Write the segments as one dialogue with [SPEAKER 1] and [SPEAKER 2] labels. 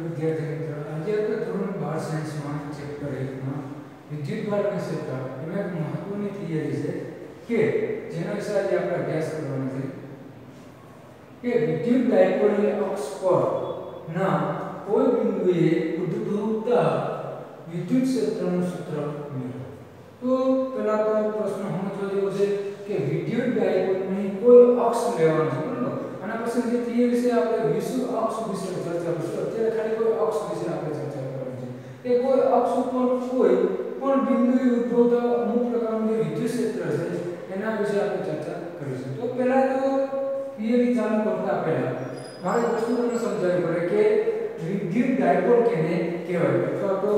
[SPEAKER 1] વિદ્યાર્થી મિત્રો, આજે આપણે ધોરણ 12 સાયન્સમાં ચેપ્ટર 1 માં વિદ્યુતભાર અને ક્ષેત્ર એમાં એક મહત્વની થિયરી છે કે જેના વિશે આજે આપણે અભ્યાસ કરવાનો છે કે વિદ્યુત ડાયપોલની અક્ષ પરના કોઈ બિંદુએ ઉદ્ભવતા વિદ્યુત ક્ષેત્રનું સૂત્ર મેળવો. તો પહેલા તો પ્રશ્ન સમજવો જેવો છે કે વિદ્યુત ડાયપોલની કોઈ અક્ષ લેવાનું છે, બરાબર? આના પછી જે થિયરી છે આપણે વિષુવ અક્ષ વિશે ચર્ચા કરીશું. અત્યારે ખાલી કોઈ અક્ષ વિશે આપણે ચર્ચા કરવાની છે કે કોઈ અક્ષ ઉપર કોઈ પણ બિંદુએ ઉદ્ભવતા અમુક પ્રકારનું જે વિદ્યુત ક્ષેત્ર છે એના વિશે આપણે ચર્ચા કરીશું. તો પહેલા તો થિયરી ચાલુ કરતા પહેલા મારે વસ્તુ તમને સમજાવવી પડે કે વિદ્યુત ડાયપોલ કેને કહેવાય અથવા તો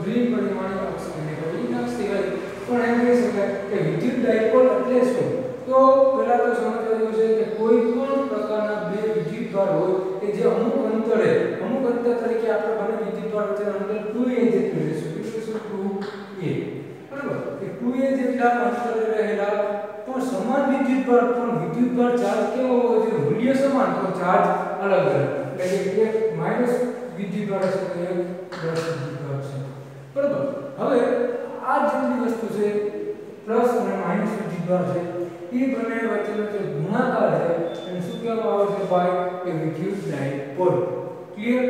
[SPEAKER 1] દ્વિપરિમાણીય અક્ષ કેને કહેવાય. એ અક્ષ સિવાય પણ એમ કહી શકાય કે વિદ્યુત ડાયપોલ એટલે શું? તો પહેલા તો સમજવા જેવું છે કે કોઈ પણ પ્રકારના બે વિદ્યુતભાર હોય કે જે અમુક અંતર તરીકે આપણે બંને વિદ્યુતભાર વચ્ચેનું અંતર 2a જેટલું લેશું. કેટલું છે? 2a. બરાબર? કે 2a જેટલા અંતરે રહેલા પણ સમાન વિદ્યુતભાર ચાર્જ કેવો હોવો જોઈએ? મૂલ્ય સમાન, તો ચાર્જ અલગ અલગ. એટલે કે એક માઈનસ વિદ્યુતભાર છે તો એક પ્લસ વિદ્યુતભાર છે. બરાબર? હવે આ જેટલી વસ્તુ છે પ્લસ અને માઈનસ વિદ્યુતભાર છે એ બંને વચ્ચેનો જે ગુણાકાર છે એને શું કહેવામાં આવે છે? ભાઈ કે વિદ્યુત ડાયપોલ. ક્લિયર?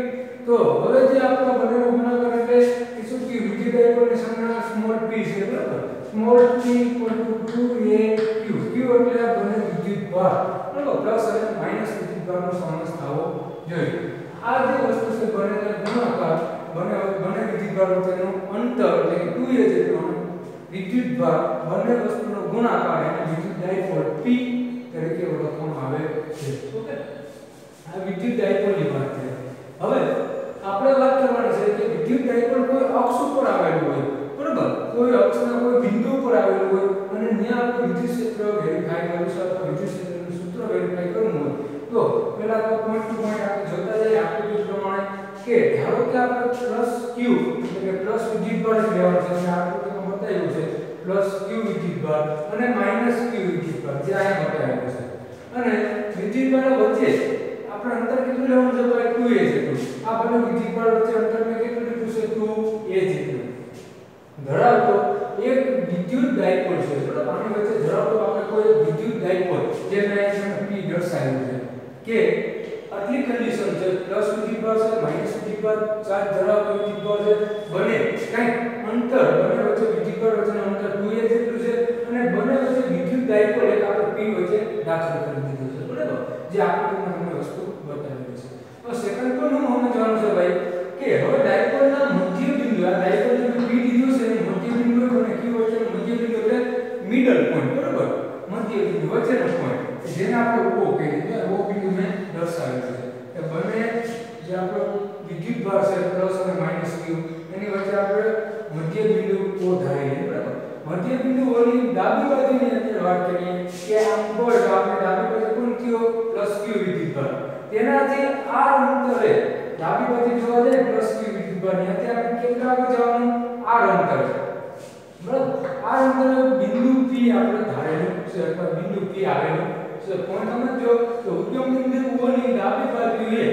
[SPEAKER 1] તો હવે જે આપણો બંનેનો ગુણાકાર એટલે એ શું કે વિદ્યુત ડાયપોલની સંજ્ઞા સ્મોલ p છે, બરાબર? Small p 2a q. q એટલે આ બંને વિદ્યુતભાર, બરાબર? પ્લસ અને માઈનસ વિદ્યુતભારનો સમાવેશ થવો જોઈએ. આ જે વસ્તુ છે બંનેનો ગુણાકાર બંને વિદ્યુતભાર વચ્ચેનું અંતર એટલે કે 2a જેટલું વિદ્યુતભાર બંને વસ્તુનો ગુણાકાર એને વિદ્યુત ડાયપોલ p તરીકે ઓળખવામાં આવે છે. ઓકે, આ વિદ્યુત ડાયપોલની વાત છે. હવે આપણે વાત કરવાની છે કે વિદ્યુત ડાયપોલ કોઈ અક્ષ ઉપર આવેલું હોય, બરાબર? કોઈ અક્ષના કોઈ બિંદુ ઉપર આવેલું હોય અને ત્યાં આપણે વિદ્યુત ક્ષેત્ર વેરીફાઈ કરીશું અથવા વિદ્યુત ક્ષેત્રનું સૂત્ર વેરીફાઈ કરવું હોય તો પહેલા તો પોઈન્ટ ટુ પોઈન્ટ આપણે જોતા જઈએ આકૃતિ પ્રમાણે કે ધારો કે આપણે q એટલે કે પ્લસ વિદ્યુતભાર લેવાનું છે અને આકૃતિમાં બતાવ્યું છે +q વિદ્યુતભાર અને -q વિદ્યુતભાર જે અહીંયા બતાવેલું છે. અને વિદ્યુતભાર વચ્ચે આપણે અંતર કેટલું લેવાનું છે? ભાઈ 2a જેટલું. આ બંને વિદ્યુતભાર વચ્ચે અંતર મેં કેટલું લીધું છે? 2a જેટલું ધરાવતો એક વિદ્યુત ડાયપોલ છે, બરાબર? આની વચ્ચે ધરાવતો આપણે કોઈ એક વિદ્યુત ડાયપોલ જે મેં અહીંયા p દર્શાવ્યું છે કે આટલી કન્ડિશન છે પ્લસ વિદ્યુતભાર છે માઈનસ વિદ્યુતભાર ચાર્જ ધરાવતો વિદ્યુતભાર છે બંને કંઈક અંતર બંને વચ્ચે વિદ્યુતભાર વચ્ચેનું અંતર 2a જેટલું છે અને બંને વચ્ચે વિદ્યુત ડાયપોલ એક આપણે p વચ્ચે દાખલ કરી દીધું છે, બરાબર? જે આકૃતિમાં તમને વસ્તુ બતાવેલી છે. તો સેકન્ડ પોઈન્ટ હું સમજવાનું છે ભાઈ કે હવે ડાયપોલના મધ્ય બિંદુ આ ડાયપોલ જે p લીધું છે એનું મધ્ય બિંદુ અને q વચ્ચેનું મધ્ય બિંદુ એટલે મિડલ પોઈન્ટ, બરાબર? મધ્ય બિંદુ વચ્ચેનો પોઈન્ટ જેને આપણે O કહીએ છીએ. O બિંદુ મેં દર્શાવેલું છે કે બંને જે આપણો વિદ્યુતભાર છે પ્લસ અને માઈનસ q એની વચ્ચે આપણે મધ્ય બિંદુ O ધારીએ, બરાબર? મધ્ય બિંદુ O ની ડાબી બાજુની અંદર વાત કરીએ કે આમ કોઈ આપણે ડાબી બાજુ કોણ કયો +q વિદ્યુતભાર તેનાથી આ અંતરે ડાબી બાજુ જોવા જાય +q વિદ્યુતભાર ત્યાંથી આપણે કેટલા આગળ જવાનું? r અંતર છે, બરાબર? આ અંતરે બિંદુ p આપણે ધારેલું છે અથવા બિંદુ p આવેલું છે. પોઈન્ટ સમજો તો ઉદ્ગમ બિંદુ O ની ડાબી બાજુએ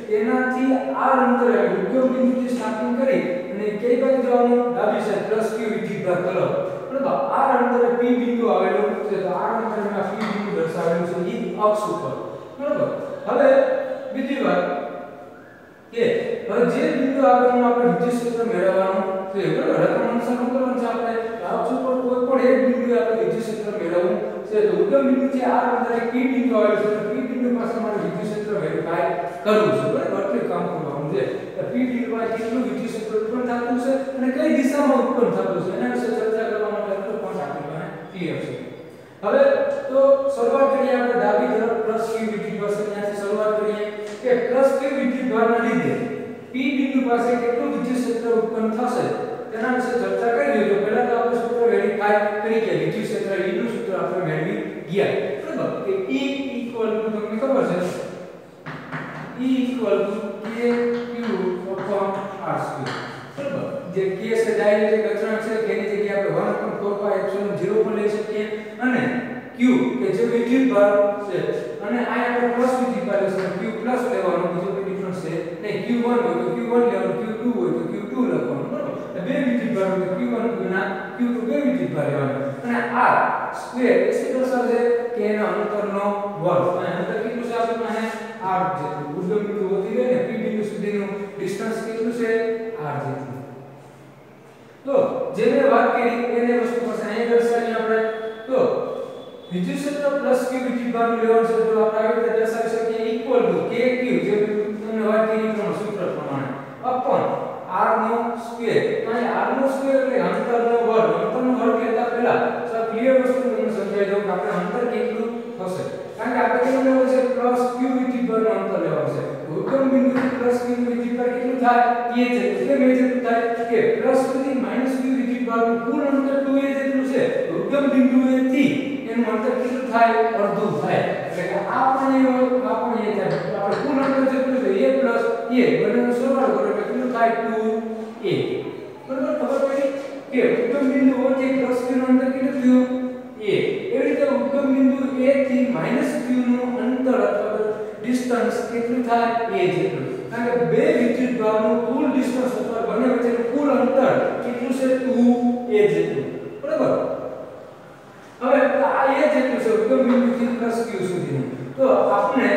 [SPEAKER 1] તેનાથી આ અંતરે ઉદ્ગમ બિંદુથી સ્ટાર્ટિંગ કરી અને કઈ બાજુ જવાનું? ડાબી સાઈડ +q વિદ્યુતભાર તરફ, બરાબર? આ અંતરે p બિંદુ આવેલું છે તો આ અંતરમાં p બિંદુ દર્શાવેલું છે એ અક્ષ ઉપર, બરાબર? હવે બીજી વાત કે હવે જે બિંદુ આગળનું આપણે વિદ્યુત ક્ષેત્ર મેળવવાનું છે, બરાબર? રકમ અનુસાર શું કરવાનું છે? આપણે અક્ષ ઉપર કોઈ પણ એક બિંદુએ આપણે વિદ્યુત ક્ષેત્ર મેળવવું છે તો ઉદ્ગમ બિંદુથી આ અંતરે p બિંદુ આવેલું છે તો p બિંદુ પાસે મારે વિદ્યુત ક્ષેત્ર વેરીફાઈ કરવું છે, બરાબર? એટલે કામ કરવાનું છે તો p બિંદુ પાસે કેટલું વિદ્યુત ક્ષેત્ર ઉત્પન્ન થતું છે અને કઈ દિશામાં ઉત્પન્ન થતું છે એના વિશે ચર્ચા કરવા માટે એટલો પોઈન્ટ આપણી પાસે ક્લિયર છે. હવે તો શરૂઆત કરીએ આપણે ડાબી તરફ +q વિદ્યુતભાર છે ત્યાંથી શરૂઆત કરીએ કે +q વિદ્યુતભારના લીધે p બિંદુ પાસે કેટલું વિદ્યુત ક્ષેત્ર ઉત્પન્ન થશે તેના વિશે ચર્ચા કરી તો પહેલા તો આપણે સૂત્ર વેરીફાઈ કરી કે વિદ્યુત ક્ષેત્ર E નું સૂત્ર આપણે મેળવી ગયા, બરાબર? કે E તમને ખબર છે E k q/r², બરાબર? જે k છે ડાયરેક્ટ અચળાંક છે તેની જગ્યાએ આપણે 1.4πε0 પણ લઈ શકીએ અને q કે જે વિદ્યુતભાર છે અને આ આપણે પ્લસ વિદ્યુતભાર છે q પ્લસ લેવાનો બીજો કોઈ ડિફરન્સ છે q1 હોય તો q1 લેવાનું, q2 હોય તો q2 લખવાનું, બરાબર? બે વિદ્યુત ભાર હોય તો q1 ગુણ્યા q2 બે વિદ્યુત ભાર લેવાના. અને r સ્ક્વેર એ શું દર્શાવે છે કે એના અંતરનો વર્ગ. અને અંતર કેટલું છે આપણી પાસે? r જેટલું. ઉદ્ગમ બિંદુથી લઈને p બિંદુ સુધીનું ડિસ્ટન્સ કેટલું છે? r જેટલું. તો જે મેં વાત કરી એને વસ્તુ પાસે અહીંયા દર્શાવીએ આપણે. તો વિદ્યુત ક્ષેત્ર પ્લસ q વિદ્યુત ભાર લેવાનું છે, તો આપણે આવી રીતે દર્શાવી શકીએ ઇક્વલ ટુ kq, જે તમને વાત કરી પ્રમાણે સૂત્ર પ્રમાણે, અપોન r નો સ્ક્વેર. અહીં r નો સ્ક્વેર એટલે અંતરનો વર્ગ. અંતરનો વર્ગ લેતા પહેલા તો ક્લિયર વસ્તુ તમને સમજાવી દઉં કે આપણે અંતર કેટલું થશે. કારણ કે આપણે કેટલું લેવાનું છે? પ્લસ q વિદ્યુત ભારનું અંતર લેવાનું છે. ઉદ્ગમ બિંદુથી પ્લસ q વિદ્યુત ભાર કેટલું થાય? a જેટલું. કેમ a જેટલું થાય? કે પ્લસ થી માઈનસ q વિદ્યુત ભારનું કુલ અંતર 2a જેટલું છે. ઉદ્ગમ બિંદુએથી એનું અંતર કેટલું થાય? અડધું થાય. એટલે કે આ પણ a થાય. આપણે કુલ અંતર જેટલું છે a પ્લસ a બંનેનો સરવાળો કરો એટલે કેટલું થાય? 2a. બરાબર? ખબર પડી કે ઉદ્ગમ બિંદુઓથી પ્લસ q નું અંતર કેટલું થયું? a. એવી રીતે ઉદ્ગમ બિંદુ a થી માઈનસ q નું અંતર અથવા ડિસ્ટન્સ કેટલું થાય? a જેટલું. કારણ કે બે વિદ્યુત ભારનું કુલ ડિસ્ટન્સ અથવા બંને વચ્ચેનું કુલ અંતર કેટલું છે? 2a જેટલું. બરાબર? હવે આ a જેટલું છે ઉદ્ગમ બિંદુથી પ્લસ q સુધીનું. તો આપણે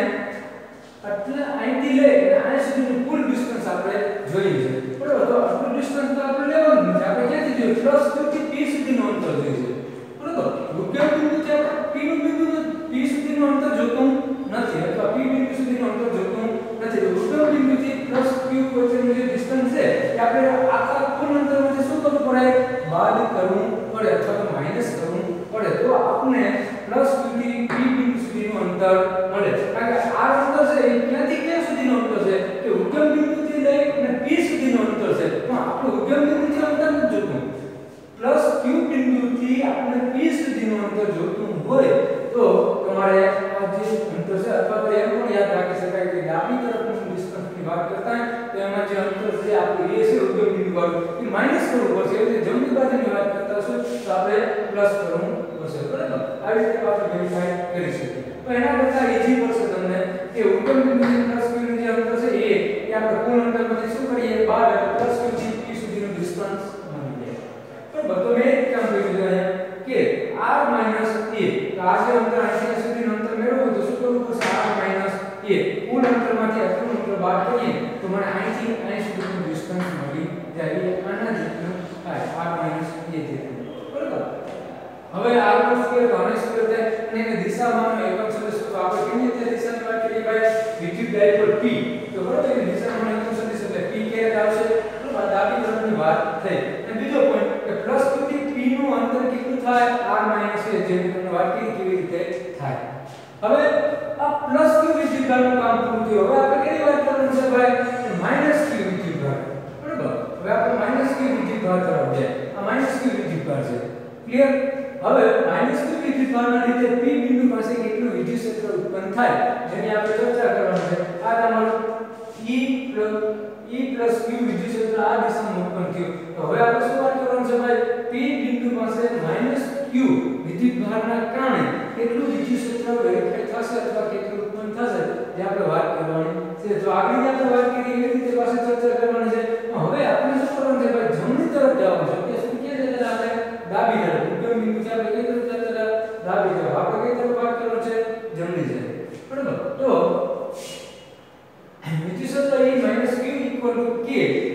[SPEAKER 1] એટલે અહીંથી લઈને આ સુધીનું કુલ ડિસ્ટન્સ આપણે જોઈએ છે. બરાબર? તો આટલું ડિસ્ટન્સ તો આપણે લેવાનું નથી. આપણે ક્યાંથી જોઈએ? પ્લસ q થી p સુધીનું અંતર જોઈએ છે. બરાબર? ઉદ્ગમ બિંદુથી આપણે p નું બિંદુ p સુધીનું અંતર જોતું નથી અથવા p બિંદુ સુધીનું અંતર જોતું નથી. તો ઉદ્ગમ બિંદુથી પ્લસ q વચ્ચેનું જે ડિસ્ટન્સ છે એ આપણે આખા કુલ અંતરમાંથી શું કરવું પડે? બાદ કરવું પડે અથવા તો માઈનસ કરવું પડે. તો આપણે પ્લસ q થી p બિંદુ સુધીનું અંતર મળે. કારણ કે આ અંતર છે એ ક્યાંથી ક્યાં સુધીનું અંતર છે? કે ઉદ્ગમ બિંદુથી લઈને p સુધીનું અંતર છે. તો આપણે ઉદ્ગમ બિંદુથી અંતર નથી જોતું. પ્લસ q બિંદુથી આપણે p સુધીનું અંતર જોતું હોય તો તમારે આ જે અંતર છે અથવા તો એમ પણ યાદ રાખી શકાય કે ડાબી તરફનું ડિસ્ટન્સની વાત કરતા હોય તો એમાં જે અંતર છે આપણું a છે ઉદ્ગમ બિંદુ વાળું એ માઈનસ કરવું પડશે. એટલે જમણી બાજુની વાત કરતા હશું તો આપણે પ્લસ કરવું પડશે. બરાબર? આવી રીતે આપણે વેરીફાઈ કરી શકીએ. તો એના કરતા ઈઝી પડશે તમને કે ઉદ્ગમ બિંદુથી પ્લસ q નું જે અંતર છે એ આપણે કુલ અંતરમાંથી શું કરીએ? બાદ એટલે પ્લસ q થી p સુધીનું ડિસ્ટન્સ મળી જાય. બરાબર? તો મેં કેમ કહ્યું છે અહીંયા કે r માઈનસ a. તો આ જે અંતર અહીંયા સુધીનું અંતર મેળવવું તો શું કરવું પડશે? r minus a. કુલ અંતરમાંથી આટલું અંતર બાદ કરીએ તો મને અહીંથી અહીં સુધીનું ડિસ્ટન્સ મળી જાય. એ આના જેટલું થાય, r માઈનસ a જેટલું. બરાબર? હવે r નો સ્ક્વેર તો આનો સ્ક્વેર થાય અને એની દિશામાં એકમ સદિશ. તો આપણે કેવી રીતે દિશાની વાત કરીએ ભાઈ? વિદ્યુત ડાયપોલ p. તો બરાબર એની દિશામાં એકમ સદિશ એટલે p કેરેટ આવશે. બરાબર? ડાબી તરફની વાત થઈ. અને બીજો પોઈન્ટ કે પ્લસ q થી p નું અંતર કેટલું થાય? r minus a. જે તમને વાત કરી કેવી રીતે થાય. હવે આ પ્લસ q વિદ્યુત ભારનું કામ પૂરું થયું. હવે આપણે કેની વાત કરવાની છે ભાઈ? માઈનસ q વિદ્યુત ભાર. બરાબર? હવે આપણે માઈનસ q વિદ્યુત ભાર તરફ જાય. આ માઈનસ q વિદ્યુત ભાર છે. ક્લિયર? હવે માઈનસ q વિદ્યુત ભારના લીધે p બિંદુ પાસે કેટલું વિદ્યુત ક્ષેત્ર ઉત્પન્ન થાય જેની આપણે ચર્ચા કરવાની છે. આ તમારું E પ્લસ q વિદ્યુત ક્ષેત્ર આ દિશામાં ઉત્પન્ન થયું. તો હવે આપણે શું વાત કરવાનું છે ભાઈ? p બિંદુ પાસે માઈનસ q વિદ્યુત ભારના કારણે કેટલું વિદ્યુત ક્ષેત્ર વેરીફાઈ થશે અથવા કેટલું ઉત્પન્ન થશે જે આપણે વાત કરવાની છે. જો આગળની આપણે વાત કરી એવી રીતે પાસે ચર્ચા કરવાની છે. તો હવે આપણે શું કરવાનું છે ભાઈ? જમણી તરફ જવાનું છે. કે શું કે છે? આપણે ડાબી તરફ. ઉદ્ગમ બિંદુથી આપણે કઈ તરફ જતા હતા? ડાબી તરફ. આપણે કઈ તરફ વાત કરવાનું છે? જમણી તરફ. બરાબર? તો વિદ્યુત ક્ષેત્ર E minus q equal to k.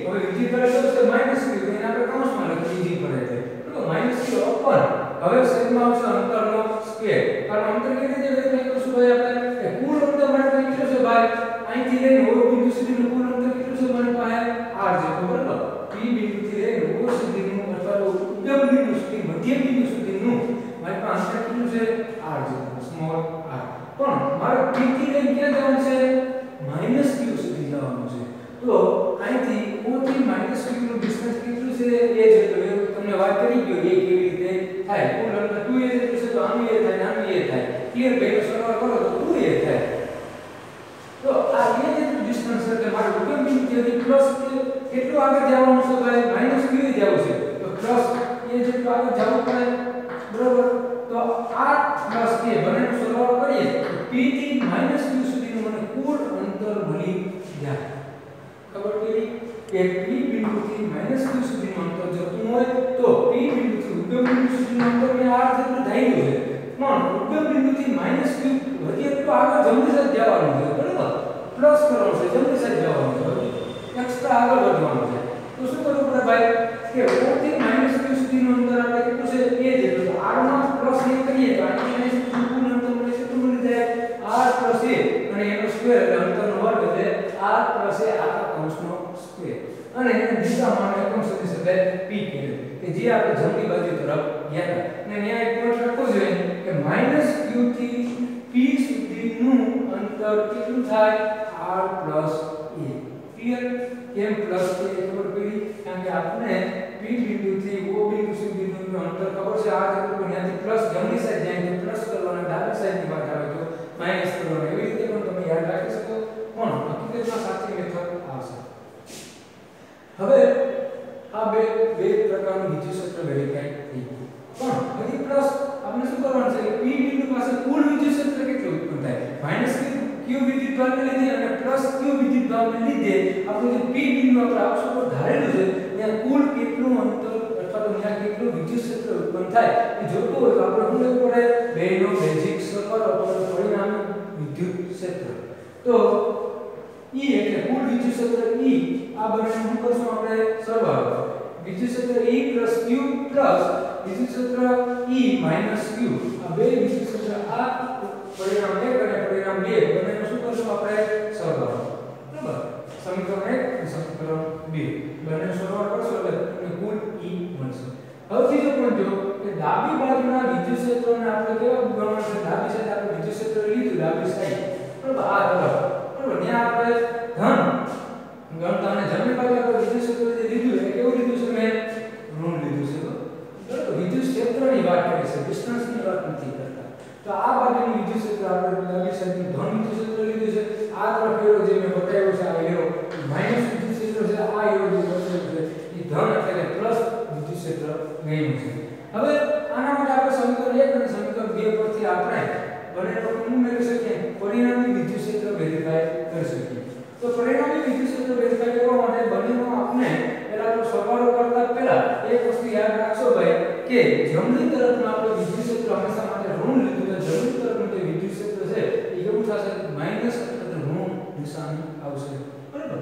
[SPEAKER 1] હવે વિદ્યુત ભાર શું છે? Minus q. તો એને આપણે કૌંસમાં લખી ઈઝી પડે છે. બરાબર? માઈનસ q અપોન હવે સેગમાં આવશે અંતરનો સ્ક્વેર. કારણ અંતર કેવી રીતે વેરીફાઈ કરશું ભાઈ આપણે? કે કુલ અંતર માટે કેટલું છે ભાઈ? અહીંથી લઈને O બિંદુ સુધીનું કુલ અંતર કેટલું છે મારી પાસે? r જેટલું. બરાબર? p બિંદુથી લઈને O સુધીનું અથવા તો ઉદ્ગમ બિંદુ સુધી મધ્ય બિંદુ સુધીનું મારી પાસે અંતર કેટલું છે? r જેટલું. Small r. પણ મારે p થી લઈને ક્યાં જવાનું છે? માઈનસ q સુધી જવાનું છે. તો અહીંથી O થી માઈનસ q નું ડિસ્ટન્સ કેટલું છે? a જેટલું. એ તમને વાત કરી ગયો એ કેવી રીતે થાય. કુલ અંતર 2a જેટલું છે તો આનું a થાય ને આનું a થાય. ક્લિયર? બેનો સરવાળો કરો તો 2a થાય. તો આ a જેટલું ડિસ્ટન્સ એટલે મારે ઉદ્ગમ બિંદુથી પ્લસ કેટલું આગળ જવાનું છે ભાઈ? માઈનસ q જવું છે. તો પ્લસ a જેટલું આગળ જવું પડે. બરાબર? તો r પ્લસ a બંનેનો સરવાળો કરીએ તો p થી માઈનસ q સુધીનું મને કુલ અંતર મળી જાય. ખબર પડી કે P બિંદુથી -q સુધીનું અંતર જતું હોય તો P બિંદુથી ઉદ્ગમ બિંદુ સુધીનું અંતર મેં આ જેટલું ધાર્યું છે પણ ઉદ્ગમ બિંદુથી -q હજી એટલું આગળ જમણી સાઈડ જવાનું છે બરાબર પ્લસ કરવાનું છે જમણી સાઈડ જવાનું છે એક્સ્ટ્રા આગળ વધવાનું છે તો શું કરવું પડે ભાઈ કે O થી -q સુધીનું અંતર આપણે કેટલું છે a જેટલું r માં પ્લસ 1 કરીએ તો આની કુલ અંતર મળે છે કેટલું મળી જાય r + a અને એનો સ્ક્વેર એટલે અંતરનો વર્ગ એટલે r + a આખા કૌંસનો સ્ક્વેર અને એને દિશામાં એકમ શોધી શકાય p કહેવાય કે જે આપણે જમણી બાજુ તરફ ગયા હતા અને અહીંયા એક પોઈન્ટ લખવો જોઈએ કે -q થી p સુધીનું અંતર કેટલું થાય r + a ક્લિયર કેમ પ્લસ કે ખબર પડી કારણ કે આપણે p બિંદુથી o બિંદુ સુધીનું અંતર ખબર છે આ જેટલું ત્યાંથી પ્લસ જમણી સાઈડ જાય તો પ્લસ કરવાના ડાબી સાઈડની વાત આવે તો માઈનસ કરવાના એવી રીતે પણ તમે યાદ રાખી શકો પણ હકીકતમાં સાચી મેથડ આવશે હવે આ બે પ્રકારનું વિદ્યુત ક્ષેત્ર વેરીફાઈ થઈ ગયું પણ હજી પ્લસ આપણે શું કરવાનું છે p બિંદુ પાસે કુલ વિદ્યુત ક્ષેત્ર કેટલું ઉત્પન્ન થાય q વિદ્યુત ભાગને લીધે અને q વિદ્યુત ભાગને લીધે આપણે જે p બિંદુ આપણે અક્ષ પર ધારેલું છે ત્યાં કુલ કેટલું અંતર અથવા તો ત્યાં કેટલું વિદ્યુત ક્ષેત્ર ઉત્પન્ન થાય એ જોતો હોય તો આપણે શું લેવું પડે બેનો બેઝિક સરવાળો અથવા પરિણામી વિદ્યુત ક્ષેત્ર તો E એટલે કુલ વિદ્યુત ક્ષેત્ર E આ બંનેનું શું કરશું આપણે સરવાળો વિદ્યુત ક્ષેત્ર E + q પ્લસ વિદ્યુત ક્ષેત્ર E - q આ બે વિદ્યુત ક્ષેત્ર આ પરિણામ 1 અને પરિણામ 2 બંનેનું શું કરશું આપણે સરવાળો બરાબર સમીકરણ 1 અને સમીકરણ 2 બંનેનો સરવાળો કરશો એટલે તમને કુલ E મળશે હવે બીજો પોઈન્ટ જો કે ડાબી બાજુના વિદ્યુત ક્ષેત્રોને આપણે કેવા ગણવા છે ડાબી સાઈડ આપણે વિદ્યુત ક્ષેત્ર લીધું ડાબી સાઈડ બરાબર આ તરફ બરાબર ત્યાં આપણે ધન ગણતા અને જમણી બાજુ આપણે વિદ્યુત ક્ષેત્ર જે લીધું એ કેવું લીધું છે મેં ઋણ લીધું છે બરાબર વિદ્યુત ક્ષેત્રની વાત કરી છે ડિસ્ટન્સની વાત નથી કરતા તો આ બાજુનું વિદ્યુત ક્ષેત્ર આપણે ડાબી સાઈડનું ધન વિદ્યુત ક્ષેત્ર લીધું છે આ તરફ એરો જે મેં બતાવ્યો છે આ એરો માઈનસ વિદ્યુત ક્ષેત્ર છે આ એરો જે બતાવ્યો છે એ ધન એટલે કે પ્લસ વિદ્યુત ક્ષેત્ર ગયું છે હવે આના માટે આપણે સમીકરણ 1 અને સમીકરણ 2 પરથી આપણે બંનેનો શું મેળવી શકીએ પરિણામી વિદ્યુત ક્ષેત્ર વેરીફાઈ કરી શકીએ તો પરિણામી વિદ્યુત ક્ષેત્ર વેરીફાઈ કરવા માટે બંનેનો આપણે પહેલા તો સરવાળો કરતા પહેલા એક વસ્તુ યાદ રાખશો ભાઈ કે જમણી તરફનું આપણે વિદ્યુત ક્ષેત્ર હંમેશા માટે ઋણ લીધું તો જમણી તરફનું જે વિદ્યુત ક્ષેત્ર છે એ કેવું થશે માઈનસ એટલે ઋણ નિશાની આવશે બરાબર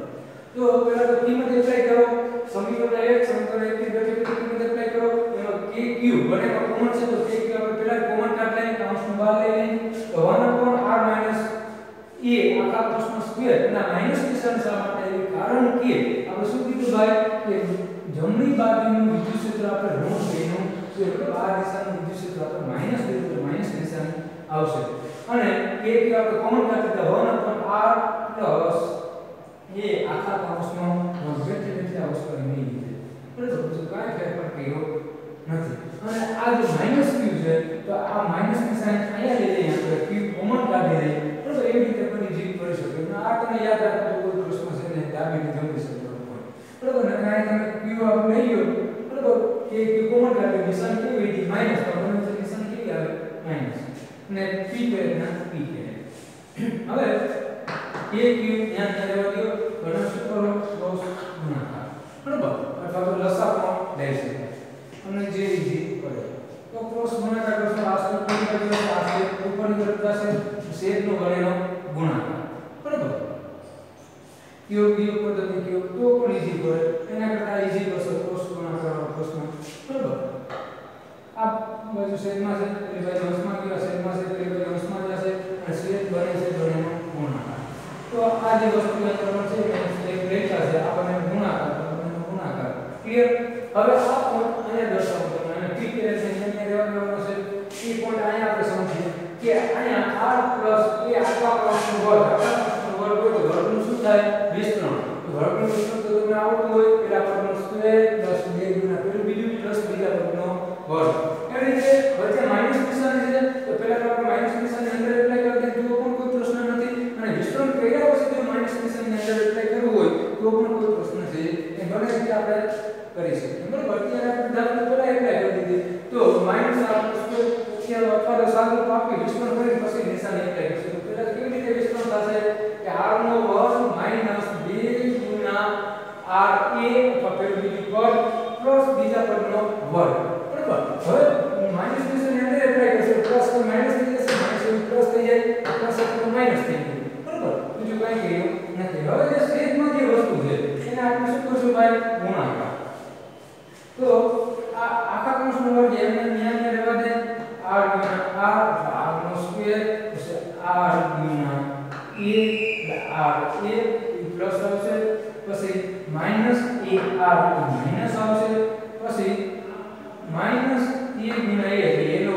[SPEAKER 1] તો પહેલા તો કિંમત એપ્લાય કરો સમીકરણ 1 સમીકરણ 1 થી બેઠી કિંમત એપ્લાય કરો એમાં kq બંનેમાં કોમન છે તો kq આપણે પહેલા કોમન કાઢ લઈએ કૌંસની બહાર લઈ લઈએ તો 1/r - a આખા કૌંસનો સ્ક્વેર અને માઈનસ નિશાન શા માટે આવ્યું કારણ કે આપણે શું કીધું ભાઈ કે જમણી બાજુનું વિદ્યુત ક્ષેત્ર આપણે ઋણ લઈનું છે એટલે આ દિશાનું વિદ્યુત ક્ષેત્ર આપણે માઈનસ લીધું તો માઈનસ નિશાન આવશે અને kq આપણે કોમન કાઢી તો 1/r + a આખા કૌંસનો વર્ગ આ વસ્તુ નહીં લીધી બરાબર બીજું કાંઈ ફેરફાર કર્યો નથી અને આ જે માઈનસ q છે તો આ માઈનસ નિશાન અહીંયા લઈ લઈએ આપણે q કોમન કાઢી લઈએ બરાબર એવી રીતે પણ ઈઝી કરી શકો અને આ તમે યાદ રાખો તો કોઈ પ્રશ્ન છે ને ડાબી ને જમણી સાઈડ બરાબર ને કાંઈ તમે q આપણે લઈ લો બરાબર કે q કોમન કાઢી નિશાન કેવી હતી માઈનસ તો બંને નિશાન કેવી આવે માઈનસ અને p કે ના p કે હવે a q ધ્યાન રહેવા દો ઘણા શું કરો ક્રોસ ગુણાકાર બરાબર અથવા તો લસા પણ લઈ શકાય અને જે ઈઝી પડે તો ક્રોસ ગુણાકાર કરશો આ સ્ટેપ ઉપર કરશો આ સ્ટેપ ઉપરની તરફ જશે છેદનો વડેનો ગુણાકાર બરાબર કયો પદ્ધતિ કયો તો પણ ઈઝી પડે એના કરતા ઈઝી કરશો ક્રોસ ગુણાકારનો પ્રશ્ન બરાબર આ બાજુ છેદમાં છે એટલે બાજુ અંશમાં ગયો છેદમાં છે એટલે બાજુ અંશમાં જશે અને છેદ બને છે બંનેનો ગુણાકાર તો આ જે વસ્તુ યાદ કરવાનું છે એક રેખા છે આ બંને ગુણાકાર ક્લિયર હવે આ પોઈન્ટ અહીંયા દર્શાવો તમે અને p કે છે અહીંયા રહેવા દેવાનો છે એ પોઈન્ટ અહીંયા આપણે સમજીએ કે અહીંયા r + a આખા કૌંસનો વર્ગ હોય તો વર્ગનું શું થાય વિસ્તરણ તો વર્ગનું વિસ્તરણ તો તમને આવડતું હોય પેલા પદનો સ્ક્વેર પ્લસ 2 ગુણ્યા પેલું બીજું પ્લસ બીજા પદનો વર્ગ એવી રીતે વચ્ચે માઈનસ નિશાન છે તો પહેલા તો આપણે માઈનસ નિશાનની અંદર એપ્લાય કરી દઈએ તો પણ કોઈ પ્રશ્ન નથી અને વિસ્તરણ કર્યા પછી જો માઈનસ નિશાનની અંદર એપ્લાય કરવું હોય તો પણ કોઈ પ્રશ્ન છે એ બને રીતે આપણે કરી શકીએ બરાબર અત્યારે આપણે દાખલા પહેલા એપ્લાય કરી દીધી તો માઈનસ આપણે સ્ક્વેર અથવા તો સાદું આપી વિસ્તરણ કરી પછી નિશાન એપ્લાય કરશું તો પહેલા કેવી રીતે વિસ્તરણ થશે કે r નો વર્ગ - 2 ગુણ્યા r ગુણ્યા a r a પ્લસ આવશે પછી માઈનસ ar માઈનસ આવશે પછી માઈનસ a ગુણ્યા a એટલે a નો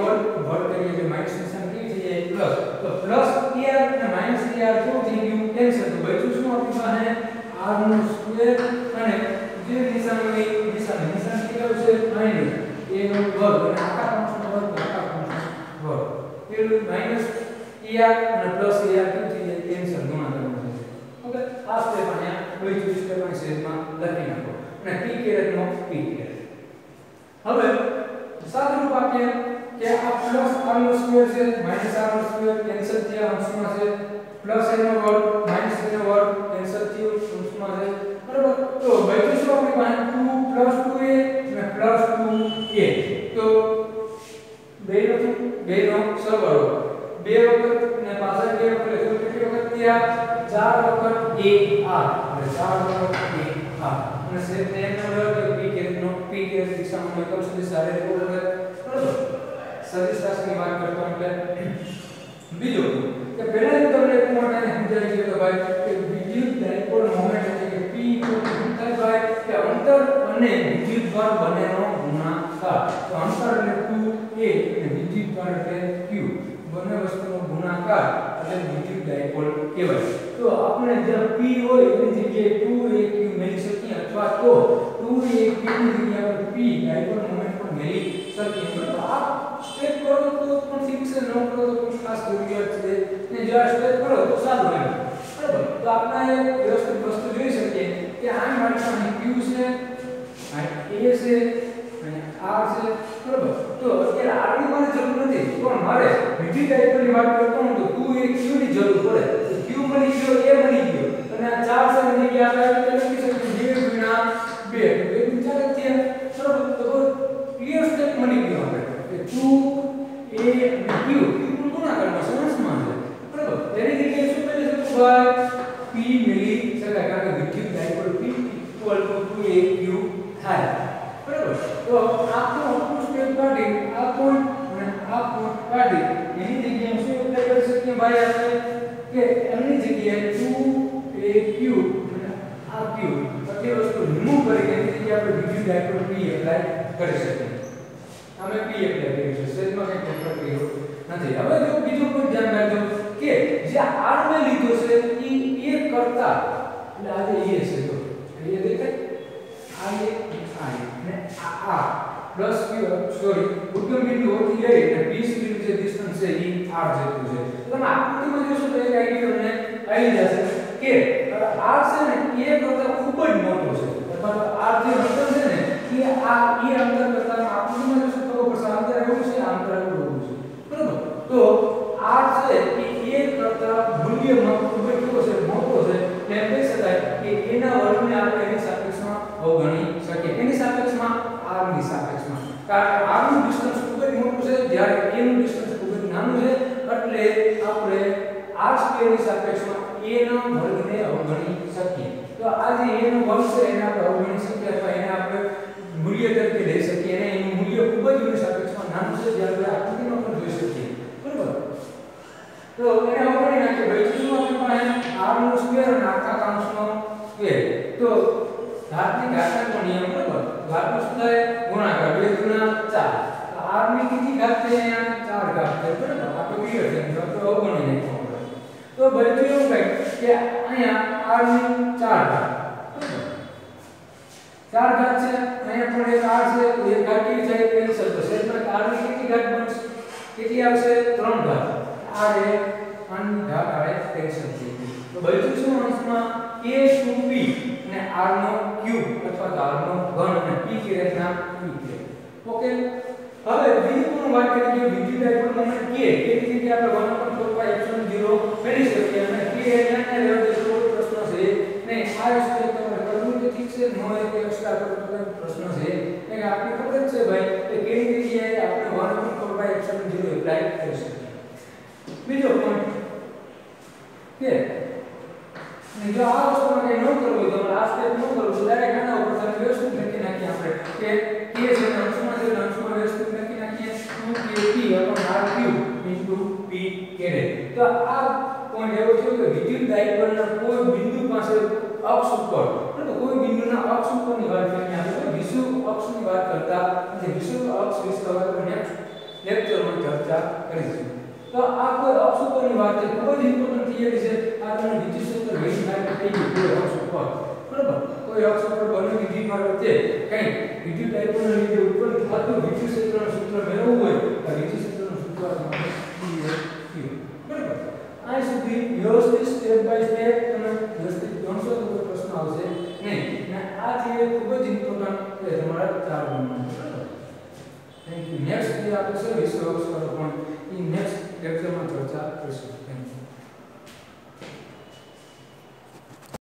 [SPEAKER 1] વર્ગ કરીએ એટલે માઈનસ નિશાન કેવી થઈ જાય પ્લસ તો પ્લસ ar અને માઈનસ ar કેવું થઈ ગયું કેન્સલ તો બચ્યું શું આપણી પાસે r નો સ્ક્વેર અને જે નિશાનની નિશાન કેવું છે માઈનસ a નો વર્ગ અને આખા કૌંસનો વર્ગ પેલું માઈનસ ar અને પ્લસ ar કેવું થઈ જાય કેન્સલ ગુણાકારમાં થઈ જાય ઓકે આ સ્ટેપ અહીંયા બચ્યું સ્ટેપ અહીં સેજમાં લખી નાખો અને p કેરેટ નો p કેરેટ હવે સાદુરૂપ આપીએ કે આ પ્લસ r નો સ્ક્વેર છે માઈનસ r નો સ્ક્વેર કેન્સલ થયા અંશમાં છે પ્લસ a નો વર્ગ માઈનસ a નો વર્ગ કેન્સલ થયું અંશમાં છે બરાબર તો બચ્યું શું આપણી પાસે 2 2a અને 2a તો બેનો સરવાળો બે વખત ને પાછળ બે વખત એટલે કેટલી વખત થયા 4 વખત ar એટલે 4 વખત ar અને સેમ એનો વર્ગ p કે દિશામાં એકમ સદિશ સાથે બરાબર સદિશ રાશિની વાત કરતો એટલે બીજો કે પહેલા જ તમને એક મોટાને સમજાવી છે કે ભાઈ કે વિદ્યુત ડાયપોલ મોમેન્ટ એટલે કે p અંતર ભાઈ કે અંતર અને વિદ્યુત ભાર બંનેનો ગુણાકાર તો અંતર એટલે 2a અને વિદ્યુત ભાર એટલે q બંને વસ્તુનો ગુણાકાર એટલે વિદ્યુત ડાયપોલ કહેવાય તો આપણે જે p હોય એની જગ્યાએ 2aq મેળવી શકીએ અથવા તો 2aq ની જગ્યાએ આપણે p ડાયપોલ મોમેન્ટ પણ મેળવી શકીએ બરાબર આ સ્ટેપ કરો તો પણ ઠીક છે ન કરો તો કોઈ ખાસ જરૂરિયાત છે ને જો આ સ્ટેપ કરો તો સારું રહે બરાબર તો આપણે એક વ્યવસ્થિત વસ્તુ જોઈ શકીએ કે આ મારી પાસે q છે આ a છે અને r છે બરાબર તો અત્યારે r ની મારે જરૂર નથી પણ મારે વિદ્યુત ડાયપોલની વાત કરતો હું તો 2aq ની જરૂર પડે q મળી ગયો a મળી ગયો અને આ 4 છે ની જગ્યાએ આપણે લખી શકીએ 2 ગુણ્યા 2 2 4 થયા બરાબર તો ક્લિયર સ્ટેપ મળી ગયો આપણે કે 2a અને q નું ગુણાકારમાં સમજમાં છે બરાબર તેની જગ્યાએ શું કરી શકું ભાઈ p મળી શકાય કારણ કે વિદ્યુત ડાયપોલ p = 2aq થાય બરાબર તો આપણું સ્ટેપ કાઢી આ પોઈન્ટ અને આ પોઈન્ટ કાઢી એની જગ્યાએ શું એપ્લાય કરી શકીએ ભાઈ આપણે કે એની જગ્યાએ 2aq અને આ q બધી વસ્તુ રિમૂવ કરી એની જગ્યાએ આપણે વિદ્યુત ડાયપોલ p એપ્લાય કરી શકીએ અમે p એપ્લાય કર્યું છે સેજમાં કંઈ ફેરફાર કર્યો નથી હવે જો બીજો કોઈ ધ્યાન રાખજો કે જે r મે લીધો છે એ a કરતા એટલે આ જે a છે તો એ દેખાય આ a અને આ પ્લસ q સોરી ઉદ્ગમ બિંદુ હોતી લઈ અને p સુધી જે ડિસ્ટન્સ છે એ r જેટલું છે તો તમે આકૃતિમાં જોશો તો એક આઈડિયા તમને આવી જશે કે r છે ને a કરતા ખૂબ જ મોટો છે અથવા r જે અંતર છે ને એ આ એ અંતર કરતા આકૃતિમાં જોશો તો પડશે અંતર એવું છે અંતર એવું છે બરાબર તો r છે એ a કરતા મૂલ્યમાં ખૂબ જ કેવો છે મોટો છે તેમ કહી શકાય કે એના વર્ગને આપણે એની સાપેક્ષમાં અવગણી શકીએ એની સાપેક્ષમાં r ની સાપેક્ષમાં કારણ કે r નું ડિસ્ટન્સ ખૂબ જ મોટું છે જ્યારે a નું ડિસ્ટન્સ ખૂબ જ નાનું છે એટલે આપણે r² ની સાપેક્ષમાં a ના વર્ગને અવગણી શકીએ તો આ જે a નો વર્ગ છે એને આપણે અવગણી શકીએ અથવા એને આપણે મૂલ્ય તરીકે લઈ શકીએ અને એનું મૂલ્ય ખૂબ જ એની સાપેક્ષમાં નાનું છે જ્યારે આપણે આકૃતિમાં પણ જોઈ શકીએ બરાબર તો એને અવગણી નાખીએ ભાઈ શું આપણી પાસે r નો સ્ક્વેર અને આખા કૌંસનો સ્ક્વેર તો ઘાતની ઘાતાંકનો નિયમ બરાબર ઘાતનો શું થાય ગુણાકાર 2 ગુણ્યા 4 તો r ની કેટલી ઘાત છે અહીંયા 4 ઘાત છે બરાબર આ તો ક્લિયર છે તો અવગણી નાખીએ તો બચ્યું એવું કંઈક કે અહીંયા r ની 4 ઘાત બરાબર 4 ઘાત છે અહીંયા પણ એક r છે એક ઘાત કેવી થાય કેન્સલ તો સેજમાં r ની કેટલી ઘાત બનશે કેટલી આવશે 3 ઘાત r એ આની ઘાત આવે કેન્સલ થઈ ગઈ તો બચ્યું શું અંશમાં k2p અને r નો ક્યુબ અથવા તો r નો ઘન અને p કેરેટના p કેરેટ ઓકે હવે બીજી પણ વાત કરીએ કે વિદ્યુત ડાયપોલ મોમેન્ટ k એની જગ્યાએ આપણે 1/4π0 મેળવી શકીએ અને k અહીંયા લેવા દે તો પ્રશ્ન છે ને આ સ્ટેપ તમારે કરવું તો ઠીક છે નો એક એક્સ્ટ્રા કરો તો પ્રશ્ન છે કે આપણે ખબર જ છે ભાઈ કે k ની જગ્યાએ આપણે 1/4π0 એપ્લાય કરી શકીએ બીજો પોઈન્ટ કે અને જો આ વસ્તુમાં કંઈ ન કરવું હોય તો આ સ્ટેપ ન કરવું તો ડાયરેક્ટ આના ઉપર તમે વ્યવસ્થિત લખી નાખીએ આપણે કે k છે અંશમાં વ્યવસ્થિત લખી નાખીએ 2kp/r³ p કેરે. તો આ પોઈન્ટ એવો થયો કે વિદ્યુત ડાયપોલના કોઈ બિંદુ પાસે અક્ષ ઉપર એટલે કોઈ બિંદુના અક્ષ ઉપરની વાત કરીને આપણે વિષુવવૃત્ત અક્ષની વાત કરતા અને વિષુવવૃત્ત અક્ષ વિશે હવે નેક્સ્ટ લેક્ચરમાં ચર્ચા કરીશું. તો આ કોઈ અક્ષ ઉપરની વાત છે, ખૂબ જ ઇમ્પોર્ટન્ટ થિયરી છે. આ તમને વિદ્યુત ક્ષેત્ર વેરી નાઇટ થઈ ગયું કોઈ અક્ષ ઉપર, બરાબર? કોઈ અક્ષ ઉપર બંને વિદ્યુતભાર વચ્ચે કંઈ વિદ્યુત ડાયપોલના લીધે ઉત્પન્ન થતું વિદ્યુત ક્ષેત્રનું સૂત્ર મેળવવું હોય તો વિદ્યુત ક્ષેત્રનું સૂત્ર આપણે q, બરાબર? આ સુધી વ્યવસ્થિત સ્ટેપ બાય સ્ટેપ તમે વ્યવસ્થિત ગણશો તો કોઈ પ્રશ્ન આવશે નહીં. અને આ થિયરી ખૂબ જ ઇમ્પોર્ટન્ટ છે તમારા 4 ગણમાં, બરાબર? Thank you. નેક્સ્ટ જે આપણે છે વિષુવવૃત્ત અક્ષ પર પણ ઈ નેક્સ્ટ લેક્ચર